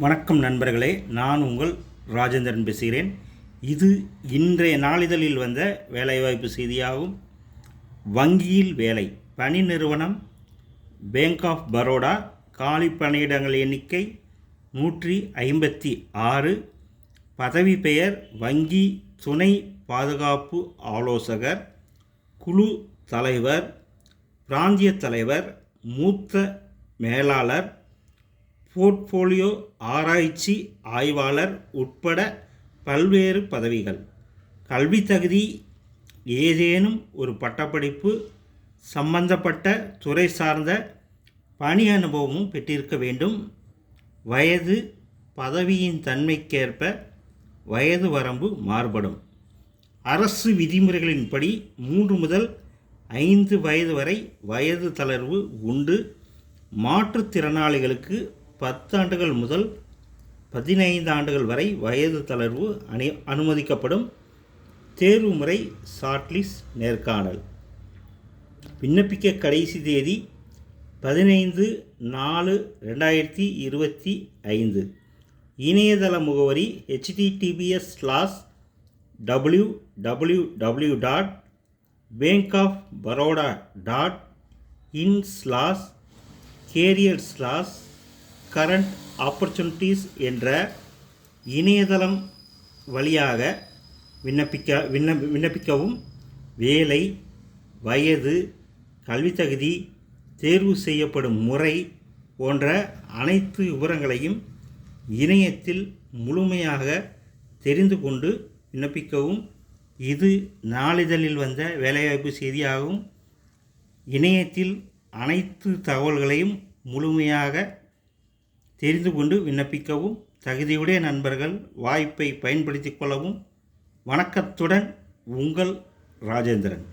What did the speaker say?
வணக்கம் நண்பர்களே, நான் உங்கள் ராஜேந்திரன் பேசுகிறேன். இது இன்றைய நாளிதழில் வந்த வேலைவாய்ப்பு செய்தியாகும். வங்கியில் வேலை, பணி நிறுவனம் பேங்க் ஆஃப் பரோடா, காலி பணியிடங்கள் எண்ணிக்கை 156, பதவி பெயர் வங்கி துணை பாதுகாப்பு ஆலோசகர், குழு தலைவர், பிராந்திய தலைவர், மூத்த மேலாளர், போர்ட்ஃபோலியோ ஆராய்ச்சி ஆய்வாளர் உட்பட பல்வேறு பதவிகள். கல்வி தகுதி ஏதேனும் ஒரு பட்டப்படிப்பு, சம்பந்தப்பட்ட துறை சார்ந்த பணி அனுபவமும் பெற்றிருக்க வேண்டும். வயது பதவியின் தன்மைக்கேற்ப வயது வரம்பு மாறுபடும். அரசு விதிமுறைகளின்படி 3 முதல் 5 வயது வரை வயது தளர்வு உண்டு. மாற்றுத்திறனாளிகளுக்கு 10 ஆண்டுகள் முதல் 15 ஆண்டுகள் வரை வயது தளர்வு அனுமதிக்கப்படும். தேர்வு முறை ஷார்ட்லிஸ்ட் நேர்காணல். விண்ணப்பிக்க கடைசி தேதி 15/4/2025. இணையதள முகவரி https://www.bankofbaroda.in/career/current opportunities என்ற இணையதளம் வழியாக விண்ணப்பிக்கவும். வேலை, வயது, கல்வித்தகுதி, தேர்வு செய்யப்படும் முறை போன்ற அனைத்து விவரங்களையும் இணையத்தில் முழுமையாக தெரிந்து கொண்டு விண்ணப்பிக்கவும். இது நாளிதழில் வந்த வேலைவாய்ப்பு செய்தியாகும். இணையத்தில் அனைத்து தகவல்களையும் முழுமையாக தெரிந்து கொண்டு விண்ணப்பிக்கவும். தகுதியுடைய நண்பர்கள் வாய்ப்பை பயன்படுத்திக் கொள்ளவும். வணக்கத்துடன் உங்கள் ராஜேந்திரன்.